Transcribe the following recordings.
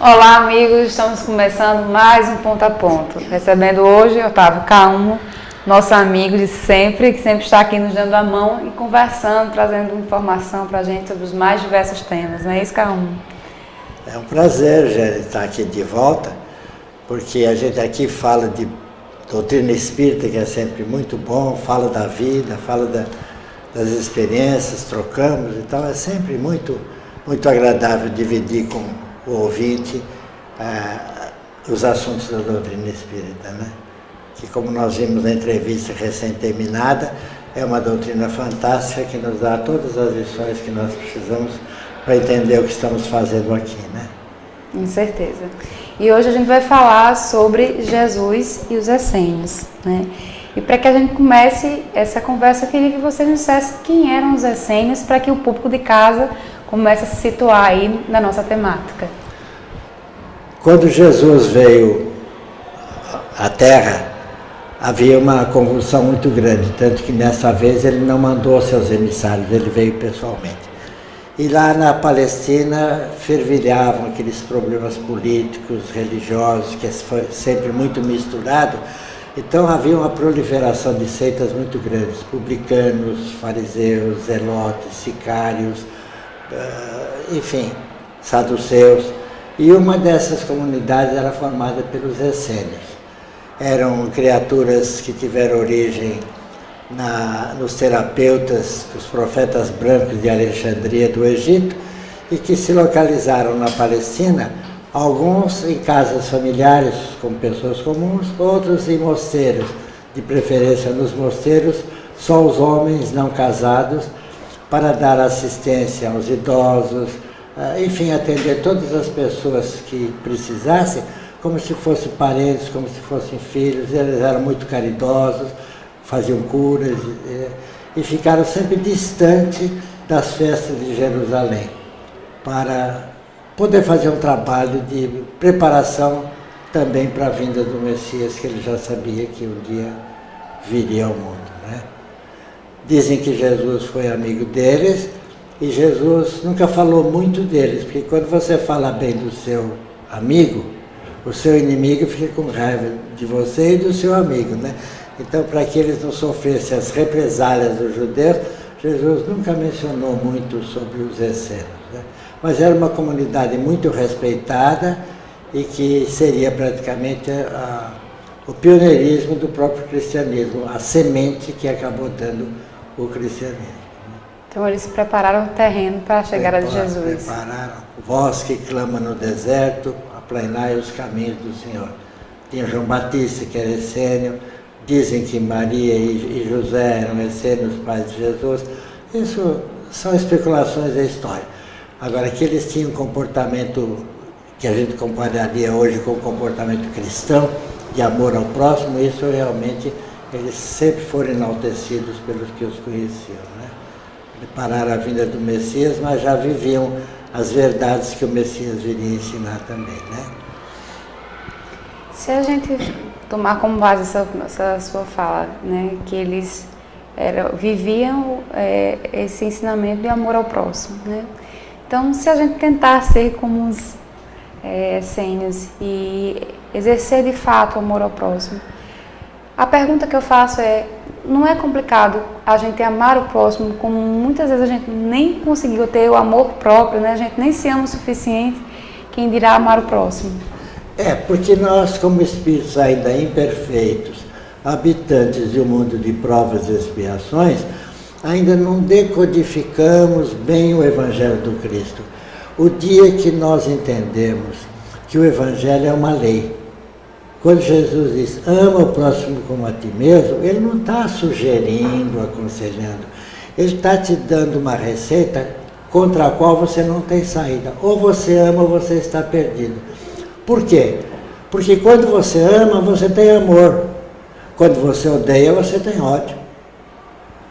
Olá, amigos, estamos começando mais um Ponto a Ponto. Recebendo hoje Otávio Caumo, nosso amigo de sempre, que sempre está aqui nos dando a mão e conversando, trazendo informação para a gente sobre os mais diversos temas. Não é isso, Caumo? É um prazer, Gênesis, estar aqui de volta, porque a gente aqui fala de doutrina espírita, que é sempre muito bom, fala da vida, fala das experiências, trocamos e tal. É sempre muito agradável dividir com o ouvinte os assuntos da doutrina espírita, né? Que, como nós vimos na entrevista recém-terminada, é uma doutrina fantástica que nos dá todas as lições que nós precisamos para entender o que estamos fazendo aqui, né? Com certeza. E hoje a gente vai falar sobre Jesus e os essênios, né? E para que a gente comece essa conversa, eu queria que você nos dissesse quem eram os essênios, para que o público de casa comece a se situar aí na nossa temática. Quando Jesus veio à Terra, havia uma convulsão muito grande, tanto que nessa vez ele não mandou seus emissários, ele veio pessoalmente. E lá na Palestina fervilhavam aqueles problemas políticos, religiosos, que foi sempre muito misturado. Então havia uma proliferação de seitas muito grandes, publicanos, fariseus, zelotes, sicários, enfim, saduceus. E uma dessas comunidades era formada pelos essênios. Eram criaturas que tiveram origem nos terapeutas, os profetas brancos de Alexandria do Egito, e que se localizaram na Palestina, alguns em casas familiares, como pessoas comuns, outros em mosteiros, de preferência nos mosteiros, só os homens não casados, para dar assistência aos idosos, enfim, atender todas as pessoas que precisassem, como se fossem parentes, como se fossem filhos. Eles eram muito caridosos, faziam curas e ficaram sempre distante das festas de Jerusalém, para poder fazer um trabalho de preparação também para a vinda do Messias, que ele já sabia que um dia viria ao mundo, né? Dizem que Jesus foi amigo deles, e Jesus nunca falou muito deles, porque quando você fala bem do seu amigo, o seu inimigo fica com raiva de você e do seu amigo, né? Então, para que eles não sofressem as represálias dos judeus, Jesus nunca mencionou muito sobre os essênios, né? Mas era uma comunidade muito respeitada e que seria praticamente o pioneirismo do próprio cristianismo, a semente que acabou dando o cristianismo. Então eles prepararam o terreno para a chegada de Jesus. Prepararam. Vós que clama no deserto, aplanai os caminhos do Senhor. Tinha João Batista, que era essênio. Dizem que Maria e José eram essênios, pais de Jesus. Isso são especulações da história. Agora, que eles tinham um comportamento que a gente compararia hoje com o comportamento cristão, de amor ao próximo, isso realmente, eles sempre foram enaltecidos pelos que os conheciam, né? Prepararam a vinda do Messias, mas já viviam as verdades que o Messias viria ensinar também, né? Se a gente tomar como base essa sua fala, né, que eles viviam esse ensinamento de amor ao próximo, né? Então, se a gente tentar ser como os essênios e exercer de fato o amor ao próximo, a pergunta que eu faço não é complicado a gente amar o próximo, como muitas vezes a gente nem conseguiu ter o amor próprio, né? A gente nem se ama o suficiente, quem dirá amar o próximo? Porque nós, como espíritos ainda imperfeitos, habitantes de um mundo de provas e expiações, ainda não decodificamos bem o Evangelho do Cristo. O dia que nós entendemos que o Evangelho é uma lei, quando Jesus diz, ama o próximo como a ti mesmo, ele não está sugerindo, aconselhando, ele está te dando uma receita contra a qual você não tem saída. Ou você ama ou você está perdido. Por quê? Porque quando você ama, você tem amor. Quando você odeia, você tem ódio.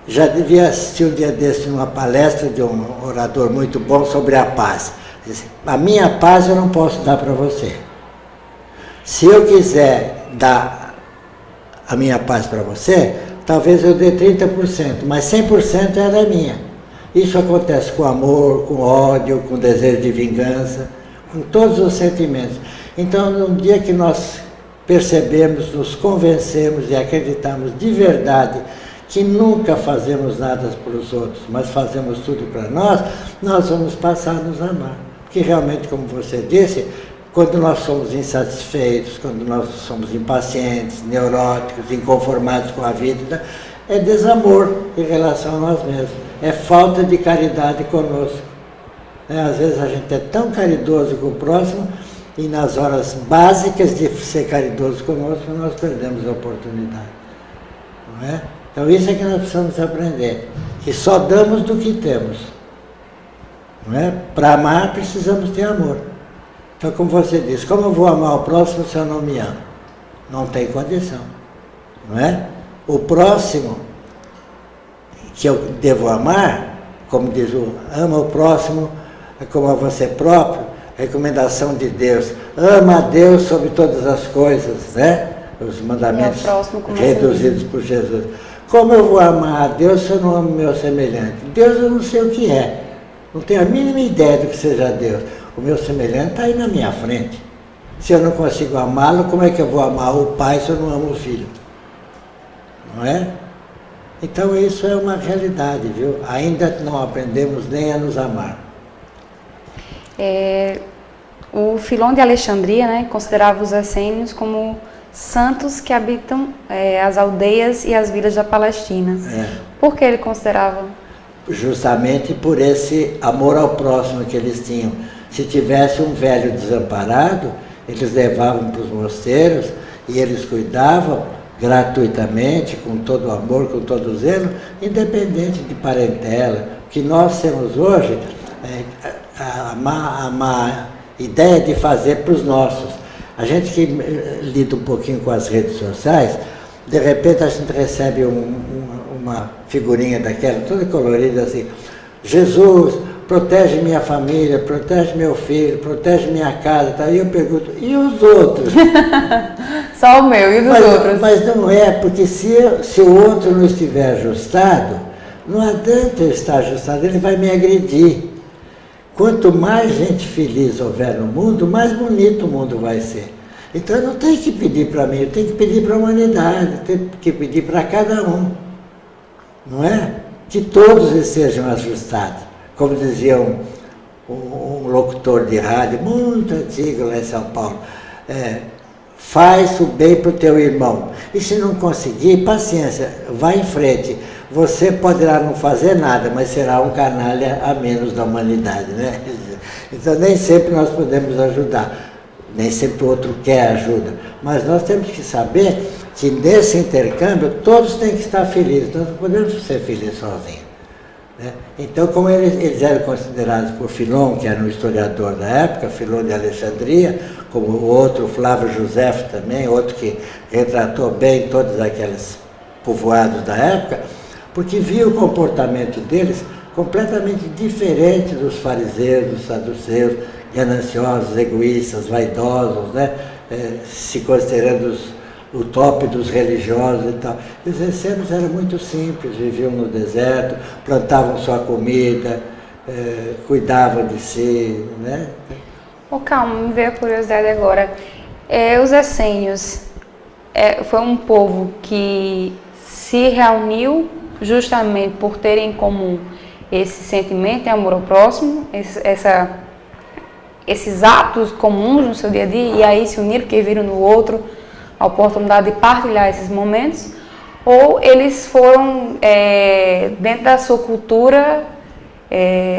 Já devia assistir um dia desse numa palestra de um orador muito bom sobre a paz. Diz, a minha paz eu não posso dar para você. Se eu quiser dar a minha paz para você, talvez eu dê 30%, mas 100% ela é minha. Isso acontece com amor, com ódio, com desejo de vingança, com todos os sentimentos. Então, no dia que nós percebemos, nos convencemos e acreditamos de verdade que nunca fazemos nada para os outros, mas fazemos tudo para nós vamos passar a nos amar. Porque realmente, como você disse, quando nós somos insatisfeitos, quando nós somos impacientes, neuróticos, inconformados com a vida, é desamor em relação a nós mesmos, é falta de caridade conosco. Às vezes a gente é tão caridoso com o próximo e nas horas básicas de ser caridoso conosco nós perdemos a oportunidade. Não é? Então isso é que nós precisamos aprender, que só damos do que temos. Não é? Para amar precisamos ter amor. Então, como você disse, como eu vou amar o próximo se eu não me amo? Não tem condição. Não é? O próximo que eu devo amar, como diz o ama o próximo como a você próprio, recomendação de Deus, ama a Deus sobre todas as coisas, né? Os mandamentos reduzidos por Jesus. Como eu vou amar a Deus se eu não amo o meu semelhante? Deus eu não sei o que é, não tenho a mínima ideia do que seja Deus. O meu semelhante está aí na minha frente. Se eu não consigo amá-lo, como é que eu vou amar o pai se eu não amo o filho? Não é? Então isso é uma realidade, viu? Ainda não aprendemos nem a nos amar. O Filon de Alexandria, né, considerava os essênios como santos que habitam as aldeias e as vilas da Palestina. Por que ele considerava? Justamente por esse amor ao próximo que eles tinham. Se tivesse um velho desamparado, eles levavam para os mosteiros e eles cuidavam gratuitamente, com todo o amor, com todo o zelo, independente de parentela. O que nós temos hoje é a ideia de fazer para os nossos. A gente que lida um pouquinho com as redes sociais, de repente a gente recebe uma figurinha daquela, toda colorida assim, Jesus, protege minha família, protege meu filho, protege minha casa, tá? E eu pergunto, e os outros? Só o meu, e os outros? Mas não é, porque se o outro não estiver ajustado, não adianta eu estar ajustado, ele vai me agredir. Quanto mais gente feliz houver no mundo, mais bonito o mundo vai ser. Então eu não tenho que pedir para mim, eu tenho que pedir para a humanidade, eu tenho que pedir para cada um. Não é? Que todos estejam ajustados. Como dizia um locutor de rádio muito antigo lá em São Paulo, faz o bem para o teu irmão. E se não conseguir, paciência, vai em frente. Você poderá não fazer nada, mas será um canalha a menos da humanidade, né? Então nem sempre nós podemos ajudar, nem sempre o outro quer ajuda. Mas nós temos que saber que nesse intercâmbio todos têm que estar felizes, nós não podemos ser felizes sozinhos. Né? Então, como eles eram considerados por Filon, que era um historiador da época, Filon de Alexandria, como o outro, Flávio Josefo também, outro que retratou bem todos aqueles povoados da época, porque via o comportamento deles completamente diferente dos fariseus, dos saduceus, gananciosos, egoístas, vaidosos, né? Se considerando o top dos religiosos e tal. E os essênios eram muito simples, viviam no deserto, plantavam sua comida, cuidavam de si, né? Calma, me veio a curiosidade agora. Os essênios foi um povo que se reuniu justamente por ter em comum esse sentimento de amor ao próximo, esses atos comuns no seu dia a dia, e aí se uniram porque viram no outro a oportunidade de partilhar esses momentos, ou eles foram, dentro da sua cultura,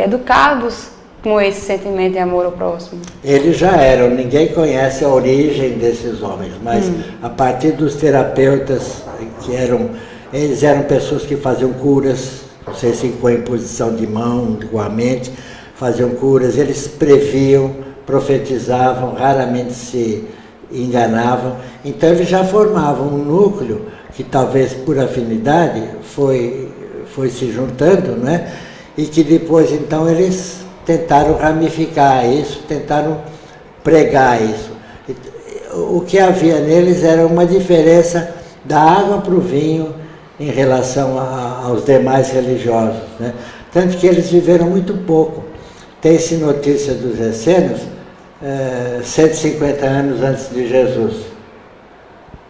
educados com esse sentimento de amor ao próximo? Eles já eram, ninguém conhece a origem desses homens, mas a partir dos terapeutas eles eram pessoas que faziam curas, não sei se com a imposição de mão, com a mente, faziam curas, eles previam, profetizavam, raramente se enganavam. Então eles já formavam um núcleo que talvez por afinidade foi se juntando, né? E que depois então eles tentaram ramificar isso, tentaram pregar isso. O que havia neles era uma diferença da água para o vinho em relação aos demais religiosos, né? Tanto que eles viveram muito pouco. Tem-se notícia dos essênios 150 anos antes de Jesus.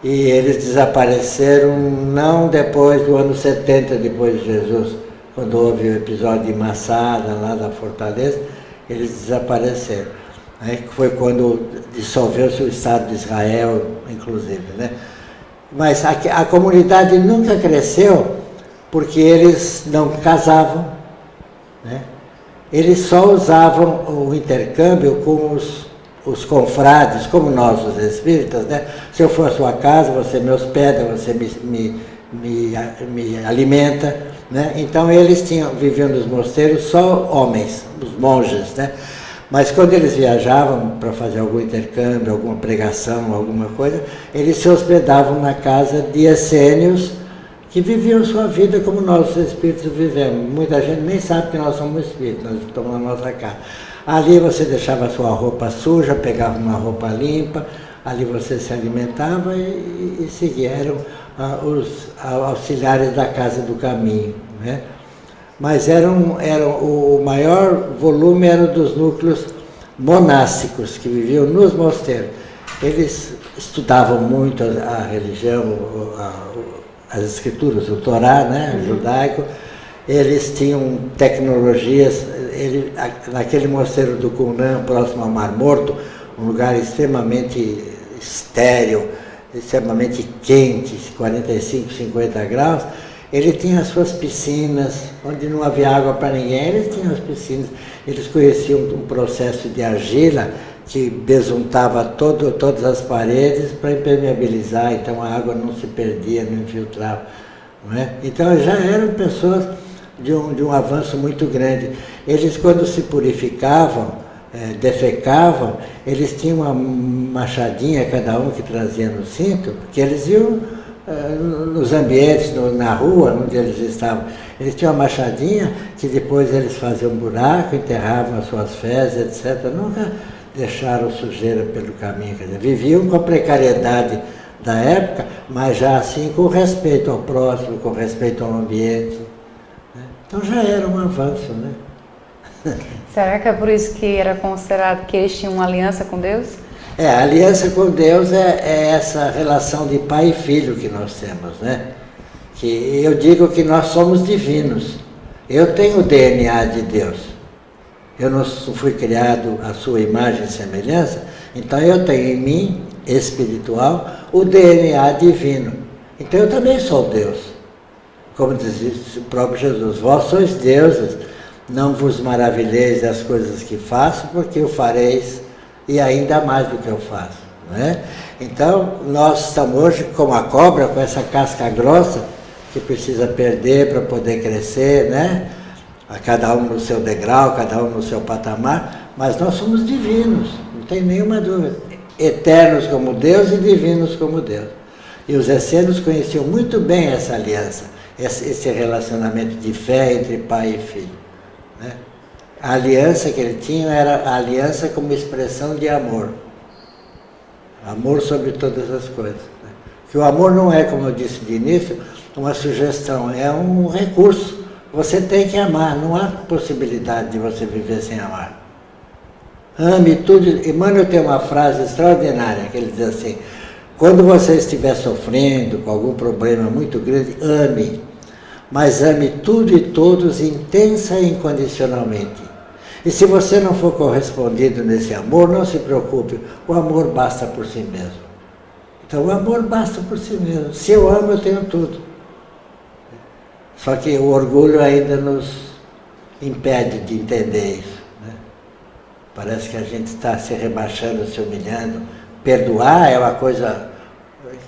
E eles desapareceram não depois do ano 70 depois de Jesus, quando houve o episódio de Massada, lá da fortaleza, eles desapareceram. Né? Foi quando dissolveu-se o Estado de Israel, inclusive. Né? Mas a comunidade nunca cresceu porque eles não casavam. Né? Eles só usavam o intercâmbio com os confrades, como nós, os espíritas, né? Se eu for à sua casa, você me hospeda, você me alimenta, né? Então eles viviam nos mosteiros só homens, os monges, né? Mas quando eles viajavam para fazer algum intercâmbio, alguma pregação, alguma coisa, eles se hospedavam na casa de essênios que viviam sua vida como nós, os espíritos, vivemos. Muita gente nem sabe que nós somos espíritos, nós estamos na nossa casa. Ali você deixava a sua roupa suja, pegava uma roupa limpa, ali você se alimentava e seguia. Eram os auxiliares da casa do caminho. Né? Mas o maior volume era dos núcleos monásticos, que viviam nos mosteiros. Eles estudavam muito a religião, as escrituras, o Torá, né, o judaico. Eles tinham tecnologias, naquele mosteiro do Qumran, próximo ao Mar Morto, um lugar extremamente estéril, extremamente quente, 45, 50 graus, ele tinha as suas piscinas, onde não havia água para ninguém, eles tinham as piscinas. Eles conheciam um processo de argila que besuntava todas as paredes para impermeabilizar, então a água não se perdia, não infiltrava. Não é? Então já eram pessoas de um avanço muito grande. Eles, quando se purificavam, defecavam, eles tinham uma machadinha, cada um que trazia no cinto, porque eles iam nos ambientes, na rua onde eles estavam. Eles tinham uma machadinha que depois eles faziam um buraco, enterravam as suas fezes, etc. Nunca deixaram sujeira pelo caminho. Quer dizer, viviam com a precariedade da época, mas já assim com respeito ao próximo, com respeito ao ambiente. Né? Então já era um avanço, né? Será que é por isso que era considerado que eles tinham uma aliança com Deus? A aliança com Deus é essa relação de pai e filho que nós temos, né? Que eu digo que nós somos divinos. Eu tenho o DNA de Deus. Eu não fui criado à sua imagem e semelhança, então eu tenho em mim, espiritual, o DNA divino. Então eu também sou Deus. Como diz o próprio Jesus, vós sois deuses, não vos maravilheis das coisas que faço, porque o fareis e ainda mais do que eu faço. Não é? Então, nós estamos hoje como a cobra, com essa casca grossa, que precisa perder para poder crescer, né? A cada um no seu degrau, cada um no seu patamar, mas nós somos divinos, não tem nenhuma dúvida. Eternos como Deus e divinos como Deus. E os essênios conheciam muito bem essa aliança, esse relacionamento de fé entre pai e filho. Né? A aliança que ele tinha era a aliança como expressão de amor. Amor sobre todas as coisas. Né? Que o amor não é, como eu disse de início, uma sugestão, é um recurso. Você tem que amar, não há possibilidade de você viver sem amar. Ame tudo. Emmanuel tem uma frase extraordinária, que ele diz assim, quando você estiver sofrendo com algum problema muito grande, ame, mas ame tudo e todos intensa e incondicionalmente. E se você não for correspondido nesse amor, não se preocupe, o amor basta por si mesmo. Então o amor basta por si mesmo. Se eu amo, eu tenho tudo. Só que o orgulho ainda nos impede de entender isso. Né? Parece que a gente está se rebaixando, se humilhando. Perdoar é uma coisa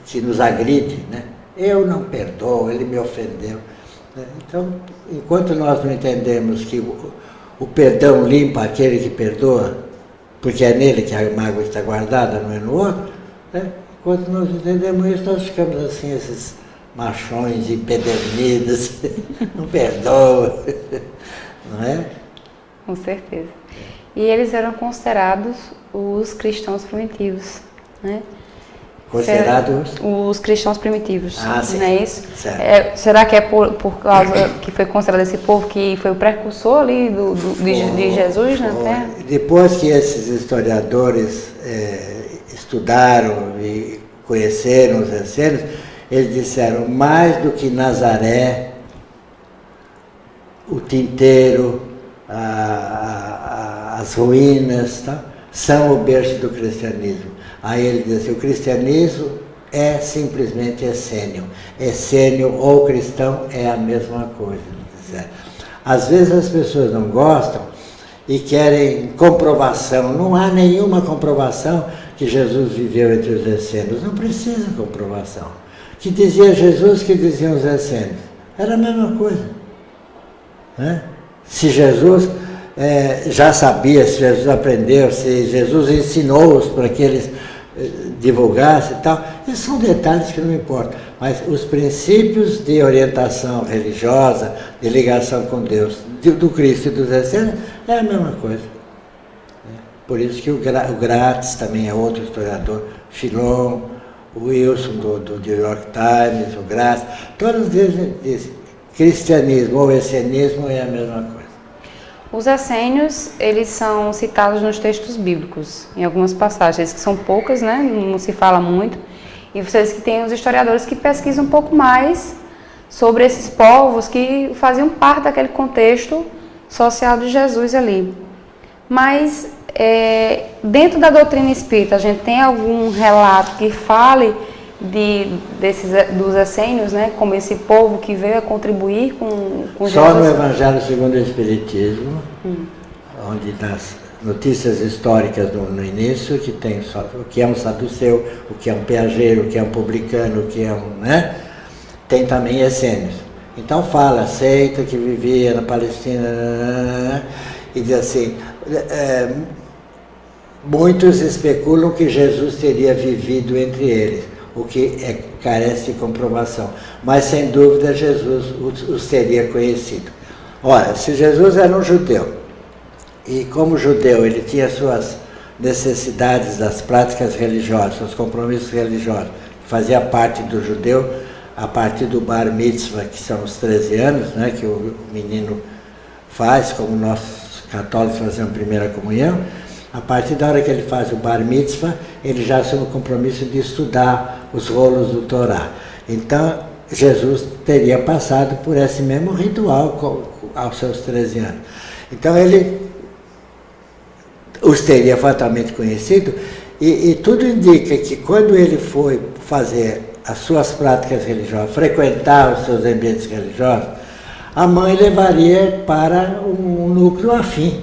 que nos agride. Né? Eu não perdoo, ele me ofendeu. Então, enquanto nós não entendemos que o perdão limpa aquele que perdoa, porque é nele que a mágoa está guardada, não é no outro, né? Enquanto nós entendemos isso, nós ficamos assim, esses machões empedernidos, não perdoa, não é? Com certeza. E eles eram considerados os cristãos primitivos, né? Considerados os cristãos primitivos. Sim. Não é isso? Certo. Será que é por causa que foi considerado esse povo que foi o precursor ali de Jesus na Terra? Depois que esses historiadores estudaram e conheceram os essênios, eles disseram: mais do que Nazaré, o tinteiro, as ruínas, tá, são o berço do cristianismo. Aí ele diz assim: o cristianismo é simplesmente essênio. Essênio ou cristão é a mesma coisa. Às vezes as pessoas não gostam e querem comprovação. Não há nenhuma comprovação que Jesus viveu entre os essênios. Não precisa comprovação. Que dizia Jesus, que diziam os essênios. Era a mesma coisa. Né? Se Jesus já sabia, se Jesus aprendeu, se Jesus ensinou-os para que eles divulgassem e tal, esses são detalhes que não importam. Mas os princípios de orientação religiosa, de ligação com Deus, do Cristo e dos essênios, é a mesma coisa. Por isso que o Gratz também é outro historiador, Philon, o Wilson do New York Times, o Gratz, todos eles dizem: cristianismo ou essenismo é a mesma coisa. Os essênios, eles são citados nos textos bíblicos, em algumas passagens, que são poucas, né? Não se fala muito. E vocês que têm os historiadores que pesquisam um pouco mais sobre esses povos que faziam parte daquele contexto social de Jesus ali. Mas dentro da doutrina espírita, a gente tem algum relato que fale dos essênios, né, como esse povo que veio a contribuir com Jesus? Só no Evangelho segundo o Espiritismo, onde nas notícias históricas no início, que tem só o que é um saduceu, o que é um piageiro, o que é um publicano, o que é um... né? Tem também essênios. Então fala, seita que vivia na Palestina, e diz assim, muitos especulam que Jesus teria vivido entre eles, o que carece de comprovação. Mas, sem dúvida, Jesus os teria conhecido. Ora, se Jesus era um judeu, e como judeu ele tinha suas necessidades das práticas religiosas, seus compromissos religiosos, fazia parte do judeu a partir do bar mitzvah, que são os 13 anos, né, que o menino faz, como nós católicos fazemos primeira comunhão. A partir da hora que ele faz o bar mitzvah, ele já assume o compromisso de estudar os rolos do Torá. Então, Jesus teria passado por esse mesmo ritual aos seus 13 anos. Então, ele os teria fatalmente conhecido, e tudo indica que quando ele foi fazer as suas práticas religiosas, frequentar os seus ambientes religiosos, a mãe levaria para um núcleo afim.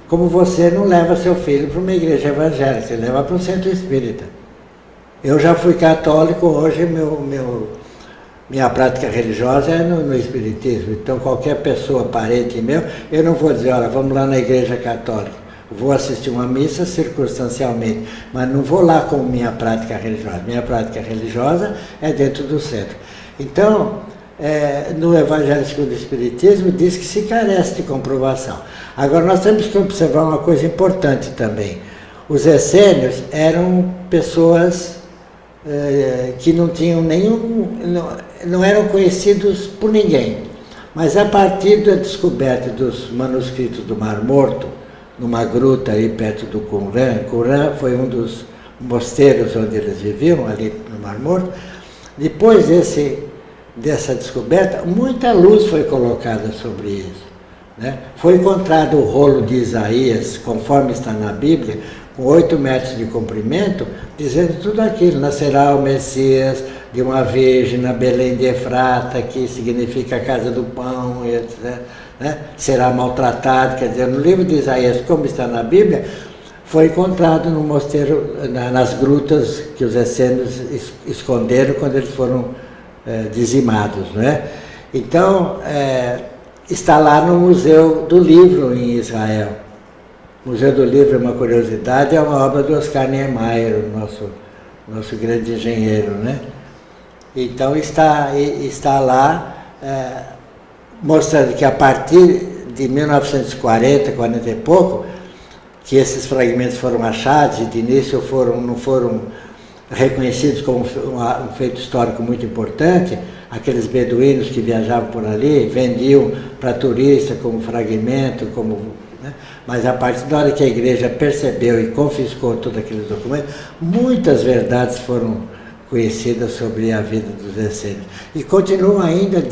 Como você não leva seu filho para uma igreja evangélica, você leva para um centro espírita. Eu já fui católico, hoje minha prática religiosa é no espiritismo. Então qualquer pessoa, parente meu, eu não vou dizer: olha, vamos lá na igreja católica. Vou assistir uma missa circunstancialmente, mas não vou lá com minha prática religiosa. Minha prática religiosa é dentro do centro. Então, no Evangelho segundo o Espiritismo, diz que se carece de comprovação. Agora, nós temos que observar uma coisa importante também. Os essênios eram pessoas que não tinham não eram conhecidos por ninguém. Mas a partir da descoberta dos manuscritos do Mar Morto, numa gruta aí perto do Qumran. Qumran foi um dos mosteiros onde eles viviam, ali no Mar Morto. Depois dessa descoberta, muita luz foi colocada sobre isso. Né? Foi encontrado o rolo de Isaías, conforme está na Bíblia, com 8 metros de comprimento, dizendo tudo aquilo: nascerá o Messias de uma virgem na Belém de Efrata, que significa a casa do pão, etc. Né? Será maltratado, quer dizer, no livro de Isaías, como está na Bíblia, foi encontrado no mosteiro, nas grutas que os essênios esconderam quando eles foram dizimados. Né? Então, está lá no Museu do Livro em Israel. O Museu do Livro é uma curiosidade, é uma obra do Oscar Niemeyer, o nosso grande engenheiro. Né? Então está lá mostrando que a partir de 1940, 40 e pouco, que esses fragmentos foram achados, e de início não foram reconhecidos como um feito histórico muito importante, aqueles beduínos que viajavam por ali, vendiam para turista como fragmento, né? Mas a partir da hora que a igreja percebeu e confiscou todos aqueles documentos, muitas verdades foram conhecidas sobre a vida dos essênios. E continuam ainda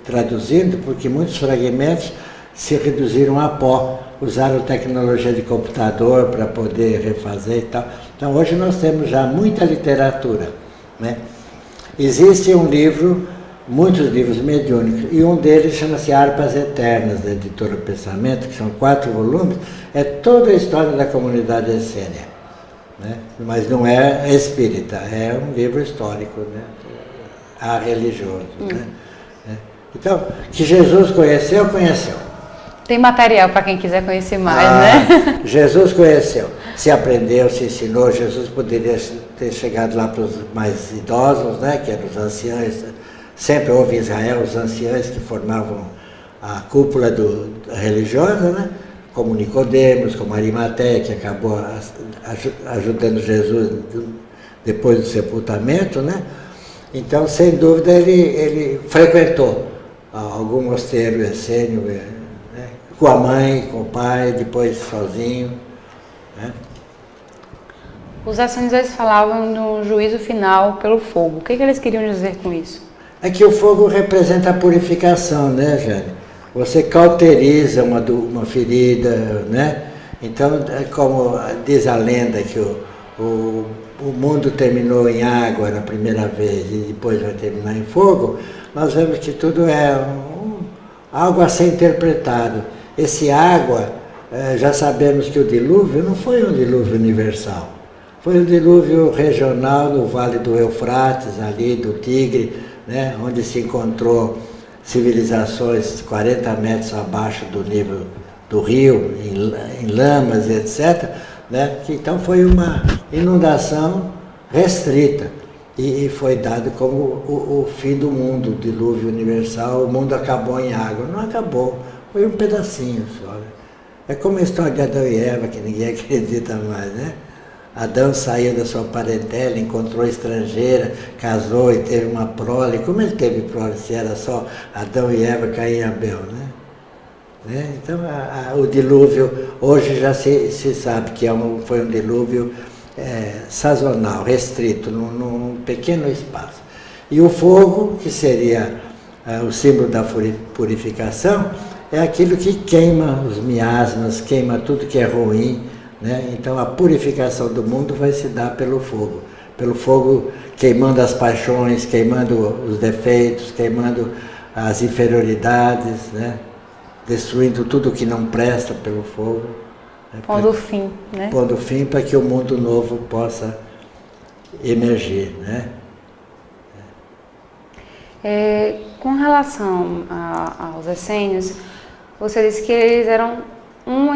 traduzindo, porque muitos fragmentos se reduziram a pó, usaram tecnologia de computador para poder refazer e tal. Então hoje nós temos já muita literatura, né? Existe um livro, muitos livros mediúnicos, e um deles chama-se Harpas Eternas, da editora Pensamento, que são 4 volumes, é toda a história da comunidade essênia, né? Mas não é espírita, é um livro histórico, né? Religioso, né? Então, que Jesus conheceu. Tem material para quem quiser conhecer mais, né? Jesus conheceu, se aprendeu, se ensinou. Jesus poderia ter chegado lá para os mais idosos, né, que eram os anciãos. Sempre houve em Israel os anciãos que formavam a cúpula religiosa, né? Como Nicodemos, como Arimateia, que acabou ajudando Jesus depois do sepultamento, né? Então, sem dúvida, ele frequentou algum mosteiro essênio, né? Com a mãe, com o pai, depois sozinho, né? Os essênios, eles falavam do juízo final pelo fogo. O que eles queriam dizer com isso? É que o fogo representa a purificação, né, Jane? Você cauteriza uma ferida, né? Então, como diz a lenda que o mundo terminou em água na primeira vez e depois vai terminar em fogo, nós vemos que tudo é algo a ser interpretado. Esse água, já sabemos que o dilúvio não foi um dilúvio universal, foi um dilúvio regional no Vale do Eufrates, ali do Tigre, né, onde se encontrou civilizações 40 metros abaixo do nível do rio, em lamas, etc., né, que então foi uma inundação restrita e foi dado como o fim do mundo, o dilúvio universal. O mundo acabou em água. Não acabou, foi um pedacinho só. É como a história de Adão e Eva, que ninguém acredita mais, né? Adão saiu da sua parentela, encontrou estrangeira, casou e teve uma prole. Como ele teve prole se era só Adão e Eva, Caim e Abel, né? Então, o dilúvio, hoje já se sabe que foi um dilúvio sazonal, restrito, num pequeno espaço. E o fogo, que seria o símbolo da purificação, é aquilo que queima os miasmas, queima tudo que é ruim, né? Então a purificação do mundo vai se dar pelo fogo queimando as paixões, queimando os defeitos, queimando as inferioridades, né? Destruindo tudo que não presta pelo fogo. Né? Pondo fim, né? Pondo fim para que o mundo novo possa emergir, né? Com relação aos essênios, você disse que eles eram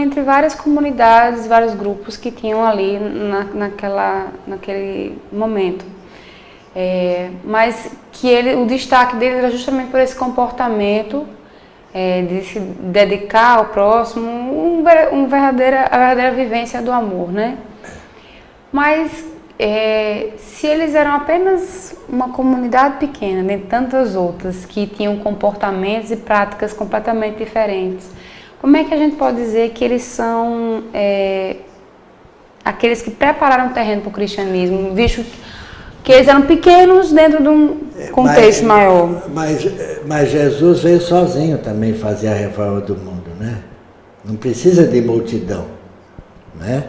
entre várias comunidades, vários grupos que tinham ali naquele momento. Mas que o destaque dele era justamente por esse comportamento de se dedicar ao próximo, a verdadeira vivência do amor, né? Mas se eles eram apenas uma comunidade pequena, nem tantas outras que tinham comportamentos e práticas completamente diferentes, como é que a gente pode dizer que eles são aqueles que prepararam o terreno para o cristianismo, visto que eles eram pequenos dentro de um contexto maior? Mas Jesus veio sozinho também fazer a reforma do mundo, né? Não precisa de multidão, né?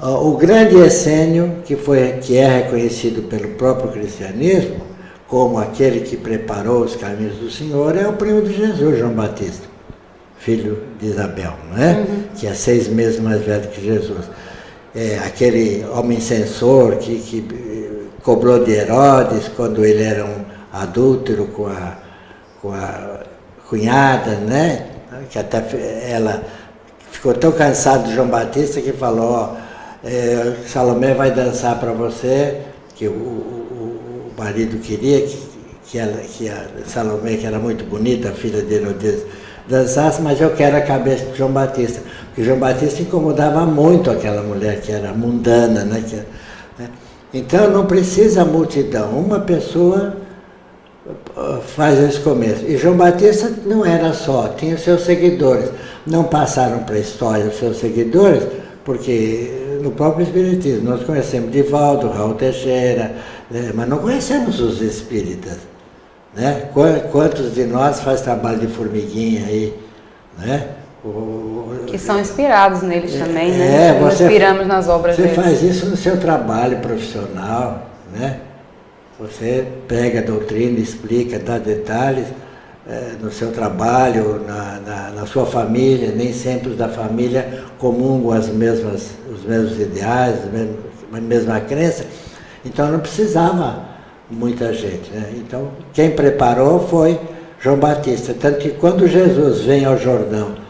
O grande essênio, que é reconhecido pelo próprio cristianismo como aquele que preparou os caminhos do Senhor, é o primo de Jesus, João Batista, filho de Isabel, não é? Uhum. Que é 6 meses mais velho que Jesus. Aquele homem censor que cobrou de Herodes quando ele era um adúltero com a cunhada, né? Que até ela ficou tão cansada de João Batista que falou: Salomé vai dançar para você, que o marido queria que a Salomé, que era muito bonita, a filha de Herodes, dançasse, mas eu quero a cabeça de João Batista, porque João Batista incomodava muito aquela mulher que era mundana, né? Então não precisa multidão, uma pessoa faz esse começo. E João Batista não era só, tinha seus seguidores. Não passaram para a história os seus seguidores, porque no próprio Espiritismo nós conhecemos Divaldo, Raul Teixeira, mas não conhecemos os espíritas. Né? Quantos de nós faz trabalho de formiguinha aí? Né? Que são inspirados neles também, né? Nós inspiramos nas obras deles. Você faz isso no seu trabalho profissional, né? Você pega a doutrina, explica, dá detalhes no seu trabalho, na sua família, nem sempre os da família comungam os mesmos ideais, a mesma crença, então não precisava muita gente. Né? Então quem preparou foi João Batista, tanto que quando Jesus vem ao Jordão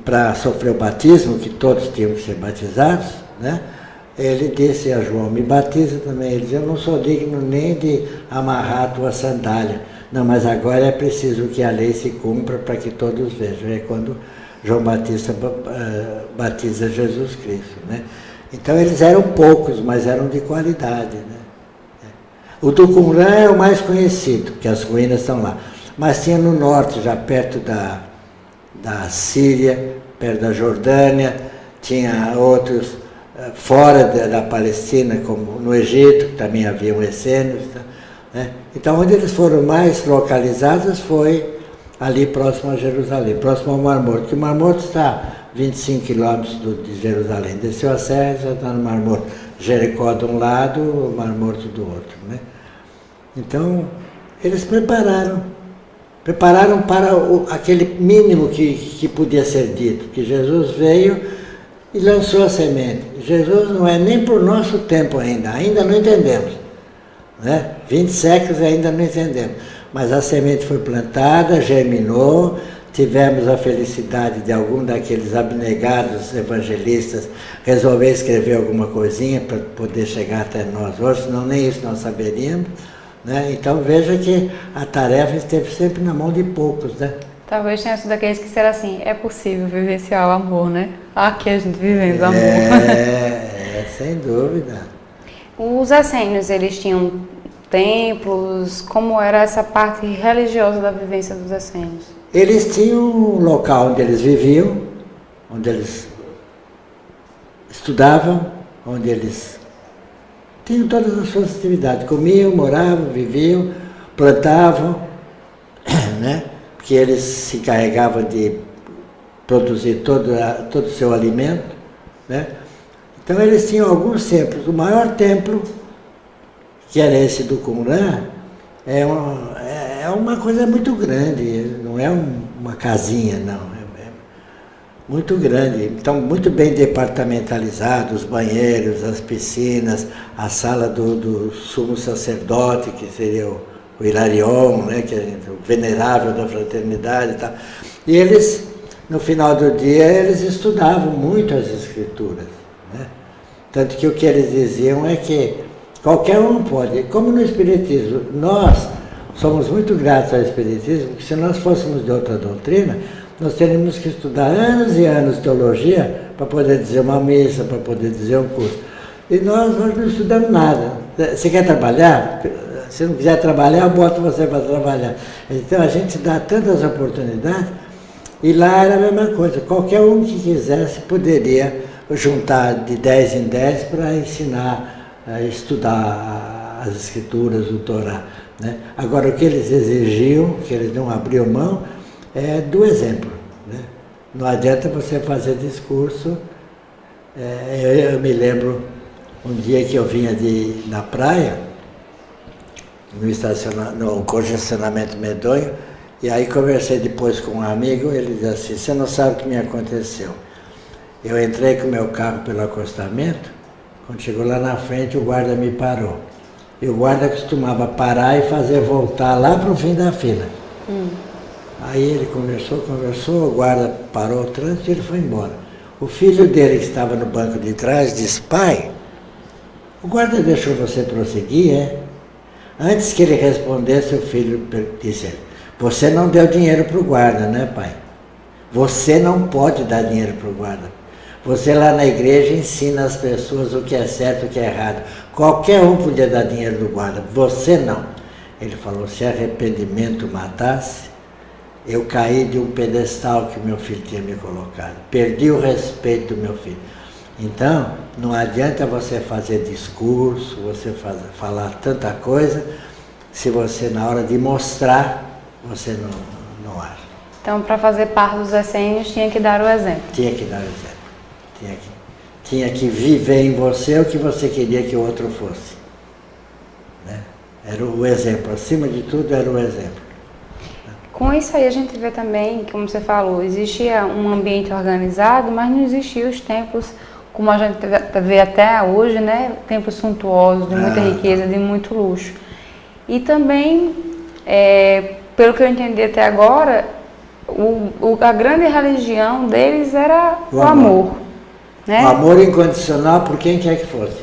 para sofrer o batismo, que todos tinham que ser batizados, né? Ele disse a João, me batiza também. Ele disse, eu não sou digno nem de amarrar a tua sandália. Não, mas agora é preciso que a lei se cumpra para que todos vejam. É quando João Batista batiza Jesus Cristo. Né? Então eles eram poucos, mas eram de qualidade. Né? O Tucumã é o mais conhecido, porque as ruínas estão lá. Mas tinha no norte, já perto da Síria, perto da Jordânia, tinha outros fora da Palestina, como no Egito, que também haviam essênios. Né? Então, onde eles foram mais localizados foi ali próximo a Jerusalém, próximo ao Mar Morto, que o Mar Morto está a 25 quilômetros de Jerusalém. Desceu a serra e já está no Mar Morto. Jericó de um lado, o Mar Morto do outro. Né? Então, eles prepararam para aquele mínimo que podia ser dito, que Jesus veio e lançou a semente. Jesus não é nem por nosso tempo ainda não entendemos. Né? 20 séculos ainda não entendemos. Mas a semente foi plantada, germinou, tivemos a felicidade de algum daqueles abnegados evangelistas resolver escrever alguma coisinha para poder chegar até nós hoje, senão nem isso nós saberíamos. Né? Então veja que a tarefa esteve sempre na mão de poucos. Né? Talvez tenha sido daqueles que disseram assim, é possível vivenciar o amor, né? Aqui a gente vivendo o amor. Sem dúvida. Os essênios, eles tinham templos, como era essa parte religiosa da vivência dos essênios? Eles tinham um local onde eles viviam, onde eles estudavam, onde eles tinham todas as suas atividades, comiam, moravam, viviam, plantavam, né? Porque eles se encarregavam de produzir todo o seu alimento. Né? Então eles tinham alguns templos. O maior templo, que era esse do Qumran, é uma coisa muito grande, não é uma casinha, não. É muito grande. Então, muito bem departamentalizado, os banheiros, as piscinas, a sala do sumo sacerdote, que seria o Hilarion, né, que é o venerável da fraternidade e tal. E eles, no final do dia, eles estudavam muito as escrituras. Né? Tanto que o que eles diziam é que qualquer um pode, como no Espiritismo, nós somos muito gratos ao Espiritismo, porque se nós fôssemos de outra doutrina, nós teríamos que estudar anos e anos de teologia para poder dizer uma missa, para poder dizer um curso. E nós não estudamos nada. Você quer trabalhar? Se não quiser trabalhar, eu boto você para trabalhar. Então a gente dá tantas oportunidades, e lá era a mesma coisa. Qualquer um que quisesse poderia juntar de 10 em 10 para ensinar a estudar as escrituras, o Torá. Né? Agora o que eles exigiam, que eles não abriam mão, é do exemplo. Né? Não adianta você fazer discurso. Eu me lembro um dia que eu vinha na praia, no congestionamento medonho, e aí conversei depois com um amigo, ele disse assim, você não sabe o que me aconteceu. Eu entrei com o meu carro pelo acostamento, quando chegou lá na frente o guarda me parou. E o guarda costumava parar e fazer voltar lá para o fim da fila. Aí ele conversou, o guarda parou o trânsito e ele foi embora. O filho dele que estava no banco de trás disse, pai, o guarda deixou você prosseguir, é? Antes que ele respondesse, o filho disse, você não deu dinheiro para o guarda, né, pai? Você não pode dar dinheiro para o guarda, Você lá na igreja ensina as pessoas o que é certo e o que é errado. Qualquer um podia dar dinheiro do guarda, você não. Ele falou, se arrependimento matasse, eu caí de um pedestal que meu filho tinha me colocado. Perdi o respeito do meu filho. Então, não adianta você fazer discurso, você falar tanta coisa, se você, na hora de mostrar, você não age. Então, para fazer parte dos essênios, tinha que dar o exemplo. Tinha que dar o exemplo. Tinha que viver em você o que você queria que o outro fosse. Né? Era o exemplo, acima de tudo era o exemplo. Com isso aí a gente vê também, como você falou, existia um ambiente organizado, mas não existiam os templos como a gente vê até hoje, né? Templos suntuosos, de muita riqueza, de muito luxo. E também, pelo que eu entendi até agora, a grande religião deles era o amor. Né? O amor incondicional por quem quer que fosse.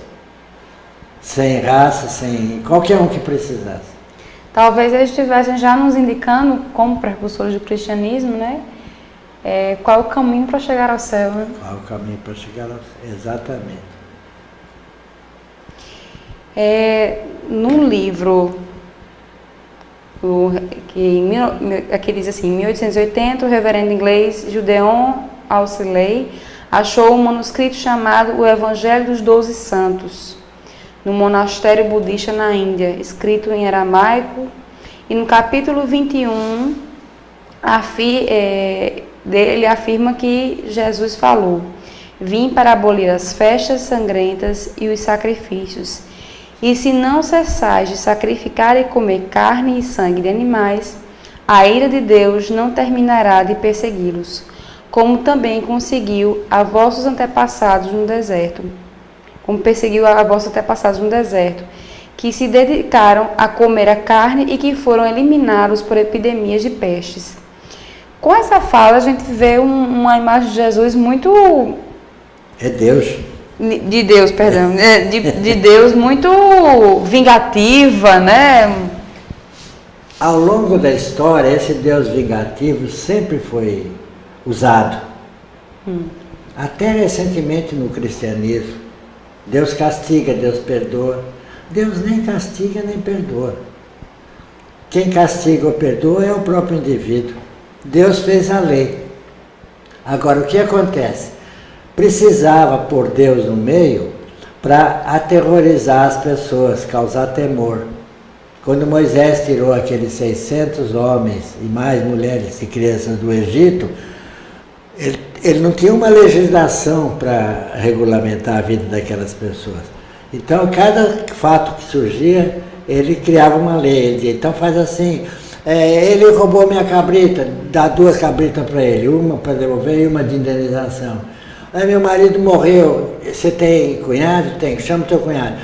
Sem raça, sem qualquer um que precisasse. Talvez eles estivessem já nos indicando, como precursores do cristianismo, né? Qual é o caminho para chegar ao céu, né? Qual é o caminho para chegar ao céu, exatamente. Num livro, aqui diz assim, em 1880, o reverendo inglês Gideon Alcilay achou um manuscrito chamado O Evangelho dos 12 Santos, no monastério budista na Índia, escrito em aramaico, e no capítulo 21, ele afirma que Jesus falou: vim para abolir as festas sangrentas e os sacrifícios, e se não cessais de sacrificar e comer carne e sangue de animais, a ira de Deus não terminará de persegui-los, como também conseguiu a vossos antepassados no deserto. Como perseguiu a vossos antepassados no deserto, que se dedicaram a comer a carne e que foram eliminados por epidemias de pestes. Com essa fala, a gente vê uma imagem de Jesus muito... É Deus. De Deus, perdão. De Deus muito vingativa, né? Ao longo da história, esse Deus vingativo sempre foi usado. Até recentemente no cristianismo. Deus castiga, Deus perdoa. Deus nem castiga nem perdoa. Quem castiga ou perdoa é o próprio indivíduo. Deus fez a lei. Agora, o que acontece? Precisava pôr Deus no meio para aterrorizar as pessoas, causar temor. Quando Moisés tirou aqueles 600 homens e mais mulheres e crianças do Egito, ele não tinha uma legislação para regulamentar a vida daquelas pessoas. Então, cada fato que surgia, ele criava uma lei. Ele dizia, então faz assim, ele roubou minha cabrita, dá 2 cabritas para ele, uma para devolver e uma de indenização. Aí meu marido morreu, você tem cunhado? Tem, chama o teu cunhado.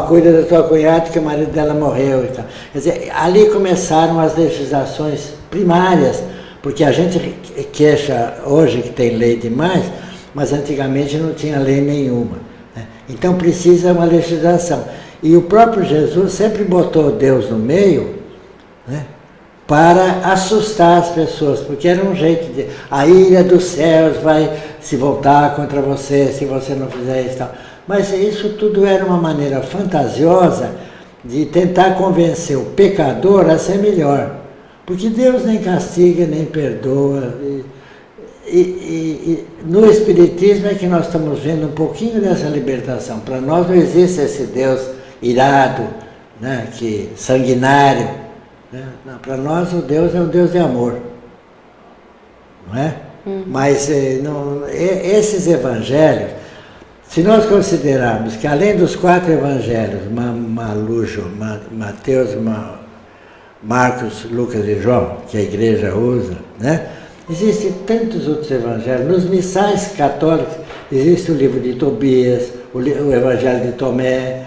Cuida da tua cunhada que o marido dela morreu e tal. Quer dizer, ali começaram as legislações primárias, porque a gente queixa hoje que tem lei demais, mas antigamente não tinha lei nenhuma. Né? Então precisa uma legislação. E o próprio Jesus sempre botou Deus no meio, né, para assustar as pessoas, porque era um jeito de... A ira dos céus vai se voltar contra você se você não fizer isso e tal. Mas isso tudo era uma maneira fantasiosa de tentar convencer o pecador a ser melhor. Porque Deus nem castiga, nem perdoa. E no Espiritismo é que nós estamos vendo um pouquinho dessa libertação. Para nós não existe esse Deus irado, né, sanguinário. Né? Para nós o Deus é um Deus de amor. Não é? Mas esses evangelhos, se nós considerarmos que além dos 4 evangelhos, Mateus, Marcos, Lucas e João, que a igreja usa, né? Existem tantos outros evangelhos. Nos missais católicos existe o livro de Tobias, o evangelho de Tomé.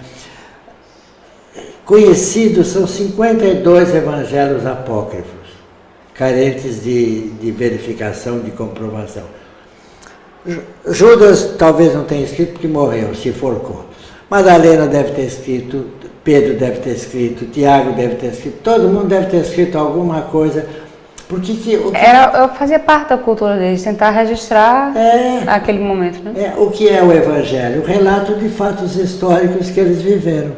Conhecidos são 52 evangelhos apócrifos, carentes de verificação, de comprovação. Judas talvez não tenha escrito porque morreu, se enforcou. Madalena deve ter escrito, Pedro deve ter escrito, Tiago deve ter escrito, todo mundo deve ter escrito alguma coisa Eu fazia parte da cultura deles, tentar registrar aquele momento, né? O que é o Evangelho? O relato de fatos históricos que eles viveram.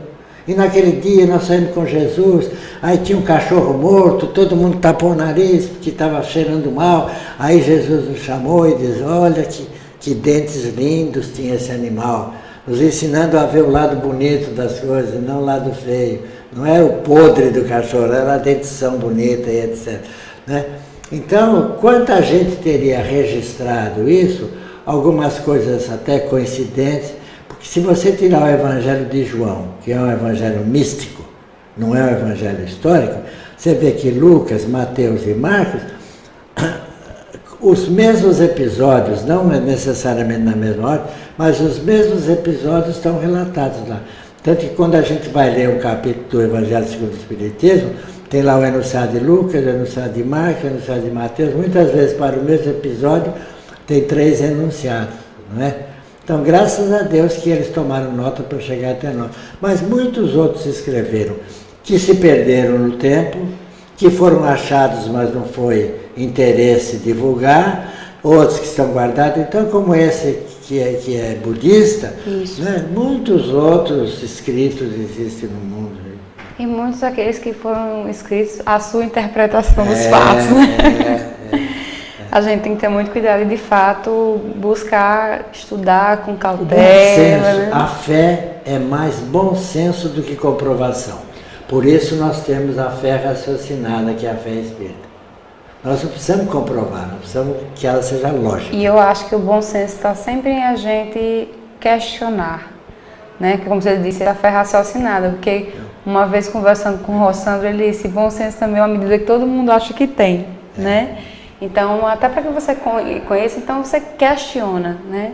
E naquele dia nós saímos com Jesus, aí tinha um cachorro morto, todo mundo tapou o nariz porque estava cheirando mal. Aí Jesus nos chamou e diz, olha que dentes lindos tinha esse animal, nos ensinando a ver o lado bonito das coisas, não o lado feio. Não era o podre do cachorro, era a dentição bonita e etc. Né? Então, quanta gente teria registrado isso, algumas coisas até coincidentes, porque se você tirar o Evangelho de João, que é um evangelho místico, não é um evangelho histórico, você vê que Lucas, Mateus e Marcos, os mesmos episódios, não necessariamente na mesma ordem, mas os mesmos episódios estão relatados lá. Tanto que quando a gente vai ler um capítulo do Evangelho segundo o Espiritismo, tem lá o enunciado de Lucas, o enunciado de Marcos, o enunciado de Mateus, muitas vezes para o mesmo episódio tem 3 enunciados, não é? Então, graças a Deus que eles tomaram nota para chegar até nós. Mas muitos outros escreveram que se perderam no tempo, que foram achados, mas não foi interesse divulgar, outros que estão guardados. Então, como esse que é budista, né, muitos outros escritos existem no mundo. E muitos daqueles que foram escritos, a sua interpretação dos fatos. Né? A gente tem que ter muito cuidado e, de fato, buscar estudar com cautela. Bom senso. Né? A fé é mais bom senso do que comprovação. Por isso nós temos a fé raciocinada, que é a fé espírita. Nós não precisamos comprovar, nós precisamos que ela seja lógica. E eu acho que o bom senso está sempre em a gente questionar, né? Que, como você disse, é a fé raciocinada, porque uma vez conversando com o Rossandro, ele disse, bom senso também é uma medida que todo mundo acha que tem, né? Então, até para que você conheça, então você questiona, né?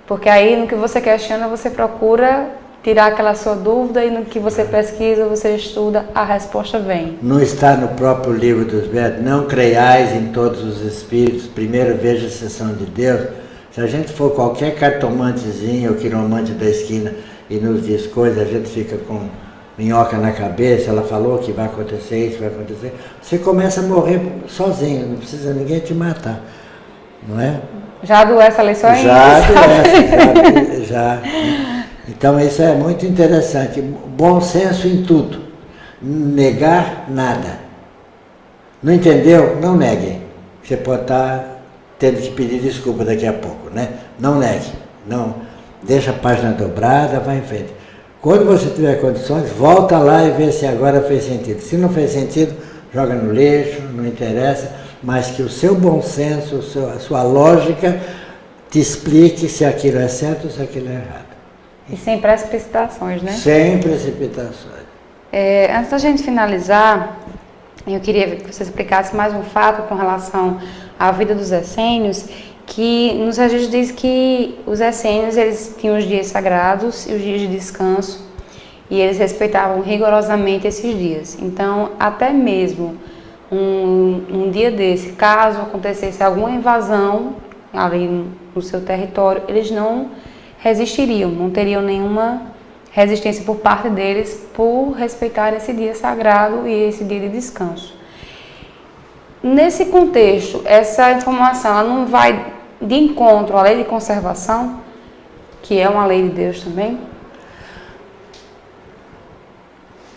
Porque aí no que você questiona, você procura tirar aquela sua dúvida e no que você pesquisa, você estuda, a resposta vem. Não está no próprio livro dos Médiuns, não creiais em todos os espíritos, primeiro veja a exceção de Deus. Se a gente for qualquer cartomantezinho ou quiromante da esquina e nos diz coisas, a gente fica com minhoca na cabeça, ela falou que vai acontecer isso, vai acontecer. Você começa a morrer sozinho, não precisa ninguém te matar, não é? Já adoece a lição ainda? Já adoece, já. Então isso é muito interessante. Bom senso em tudo. Negar nada. Não entendeu? Não negue. Você pode estar tendo que pedir desculpa daqui a pouco, né? Não negue. Não. Deixa a página dobrada, vai em frente. Quando você tiver condições, volta lá e vê se agora fez sentido. Se não fez sentido, joga no lixo, não interessa, mas que o seu bom senso, a sua lógica te explique se aquilo é certo ou se aquilo é errado. E sem precipitações, né? Sem precipitações. Antes da gente finalizar, eu queria que você explicasse mais um fato com relação à vida dos essênios, que nos registros diz que os essênios, eles tinham os dias sagrados e os dias de descanso, e eles respeitavam rigorosamente esses dias. Então, até mesmo um dia desse, caso acontecesse alguma invasão ali no seu território, eles não resistiriam, não teriam nenhuma resistência por parte deles por respeitar esse dia sagrado e esse dia de descanso. Nesse contexto, essa informação ela não vai de encontro à lei de conservação, que é uma lei de Deus também?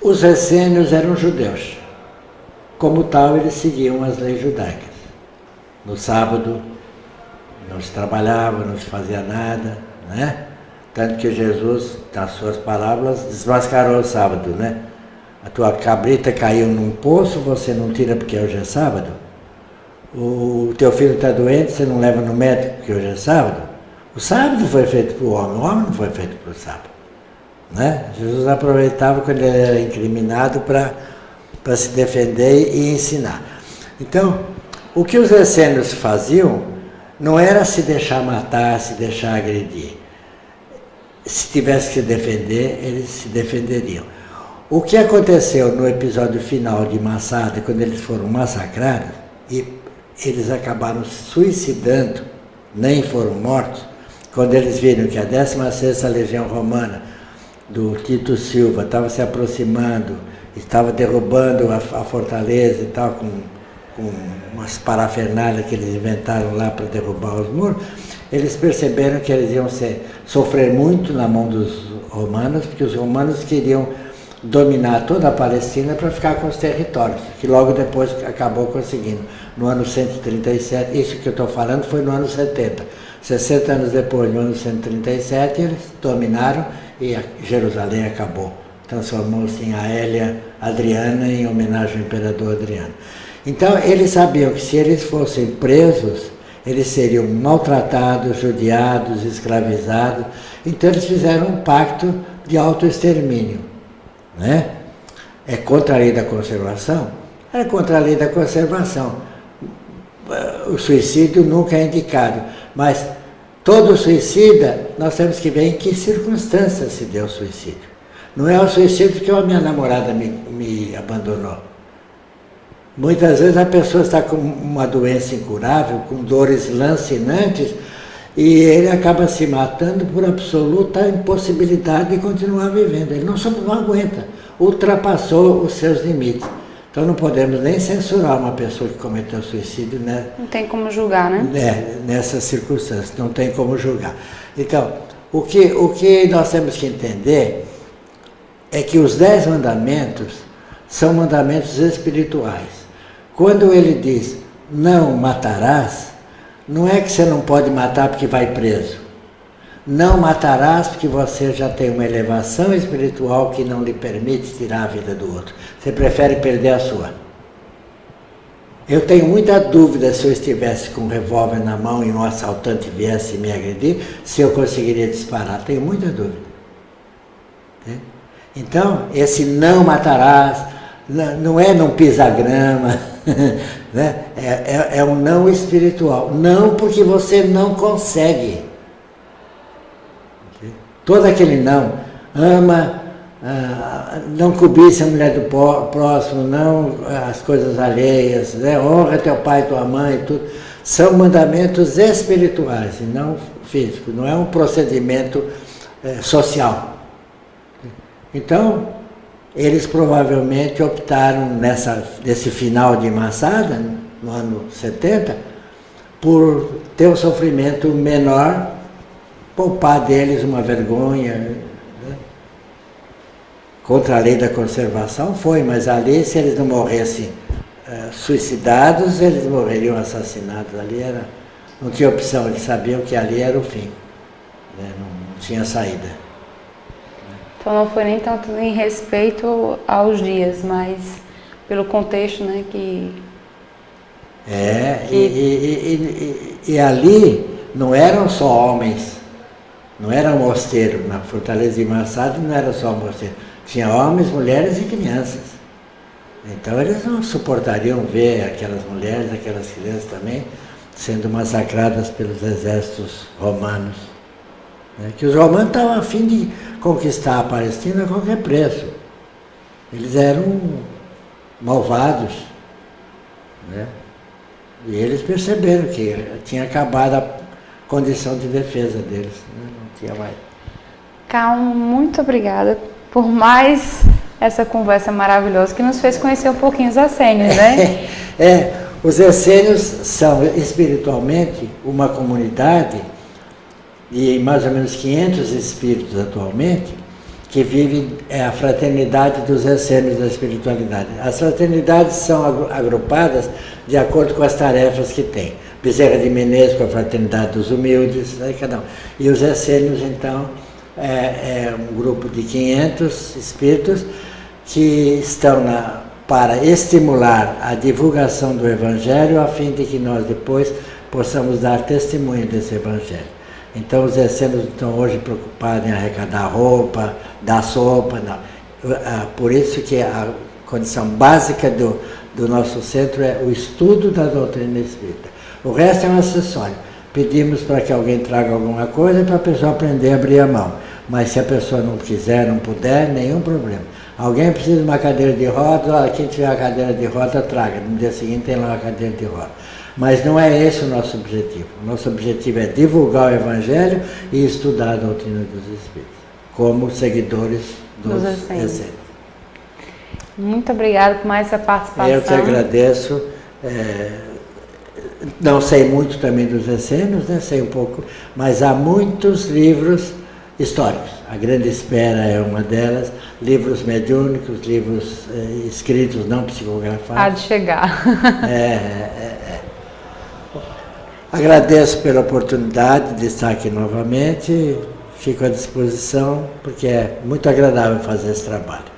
Os essênios eram judeus. Como tal, eles seguiam as leis judaicas. No sábado não se trabalhava, não se fazia nada, né? Tanto que Jesus, nas suas palavras, desmascarou o sábado, né? A tua cabrita caiu num poço, você não tira porque hoje é sábado. O teu filho está doente, você não leva no médico porque hoje é sábado. O sábado foi feito para o homem não foi feito para o sábado, né? Jesus aproveitava quando ele era incriminado para se defender e ensinar. Então, o que os essênios faziam não era se deixar matar, se deixar agredir. Se tivesse que se defender, eles se defenderiam. O que aconteceu no episódio final de Massada, quando eles foram massacrados, e eles acabaram se suicidando, nem foram mortos, quando eles viram que a 16ª Legião Romana, do Tito Silva, estava se aproximando, estava derrubando a fortaleza e tal, com umas parafernálias que eles inventaram lá para derrubar os muros, eles perceberam que eles iam sofrer muito na mão dos romanos, porque os romanos queriam dominar toda a Palestina para ficar com os territórios, que logo depois acabou conseguindo. No ano 137, isso que eu estou falando foi no ano 70. 60 anos depois, no ano 137, eles dominaram e Jerusalém acabou. Transformou-se em Aélia Adriana, em homenagem ao imperador Adriano. Então, eles sabiam que se eles fossem presos, eles seriam maltratados, judiados, escravizados. Então, eles fizeram um pacto de autoextermínio. Né? É contra a lei da conservação? É contra a lei da conservação. O suicídio nunca é indicado, mas todo suicida, nós temos que ver em que circunstâncias se deu o suicídio. Não é o suicídio que a minha namorada me abandonou. Muitas vezes a pessoa está com uma doença incurável, com dores lancinantes, e ele acaba se matando por absoluta impossibilidade de continuar vivendo. Ele não aguenta, ultrapassou os seus limites. Então não podemos nem censurar uma pessoa que cometeu suicídio, né? Não tem como julgar, né? Nessas circunstâncias, não tem como julgar. Então, o que nós temos que entender é que os 10 mandamentos são mandamentos espirituais. Quando ele diz, não matarás, não é que você não pode matar porque vai preso. Não matarás porque você já tem uma elevação espiritual que não lhe permite tirar a vida do outro. Você prefere perder a sua. Eu tenho muita dúvida se eu estivesse com um revólver na mão e um assaltante viesse me agredir, se eu conseguiria disparar. Tenho muita dúvida. Então, esse não matarás, não é não pisar grama, né? É um não espiritual. Não porque você não consegue. Todo aquele não, ama, não cobiça a mulher do próximo, não as coisas alheias, né? Honra teu pai e tua mãe, tudo. São mandamentos espirituais e não físicos, não é um procedimento social. Então, eles provavelmente optaram nesse final de Massada, no ano 70, por ter um sofrimento menor, poupar deles uma vergonha. Né? Contra a lei da conservação foi, mas ali, se eles não morressem suicidados, eles morreriam assassinados. Ali não tinha opção, eles sabiam que ali era o fim, né? Não tinha saída. Então não foi nem tanto em respeito aos dias, mas pelo contexto, né, E ali não eram só homens, não era um mosteiro, na Fortaleza de Massada não era só um mosteiro, tinha homens, mulheres e crianças. Então eles não suportariam ver aquelas mulheres, aquelas crianças também sendo massacradas pelos exércitos romanos. Que os romanos estavam a fim de conquistar a Palestina a qualquer preço. Eles eram malvados, né? E eles perceberam que tinha acabado a condição de defesa deles, né? Não tinha mais. Calmo, muito obrigada por mais essa conversa maravilhosa que nos fez conhecer um pouquinho os essênios, né? Os essênios são espiritualmente uma comunidade de mais ou menos 500 espíritos atualmente, que vivem a fraternidade dos essênios da espiritualidade. As fraternidades são agrupadas de acordo com as tarefas que tem. Bezerra de Menezes com a fraternidade dos humildes, né, cada um. E os essênios, então, é um grupo de 500 espíritos que estão para estimular a divulgação do Evangelho, a fim de que nós depois possamos dar testemunho desse Evangelho. Então os essênios estão hoje preocupados em arrecadar roupa, dar sopa. Não. Por isso que a condição básica do nosso centro é o estudo da doutrina espírita. O resto é um acessório. Pedimos para que alguém traga alguma coisa para a pessoa aprender a abrir a mão. Mas se a pessoa não quiser, não puder, nenhum problema. Alguém precisa de uma cadeira de roda, olha, quem tiver a cadeira de roda, traga. No dia seguinte tem lá uma cadeira de roda. Mas não é esse o nosso objetivo. O nosso objetivo é divulgar o Evangelho e estudar a doutrina dos Espíritos, como seguidores dos essênios. Muito obrigada por mais essa participação. Eu que agradeço Não sei muito também dos essênios, né? Sei um pouco, mas há muitos livros históricos. A Grande Espera é uma delas, livros mediúnicos, livros escritos, não psicografados. Há de chegar. Agradeço pela oportunidade de estar aqui novamente, fico à disposição, porque é muito agradável fazer esse trabalho.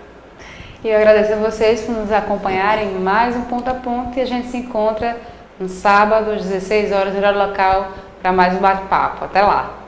E eu agradeço a vocês por nos acompanharem em mais um Ponto a Ponto, e a gente se encontra no sábado às 16 horas, horário local, para mais um bate-papo. Até lá!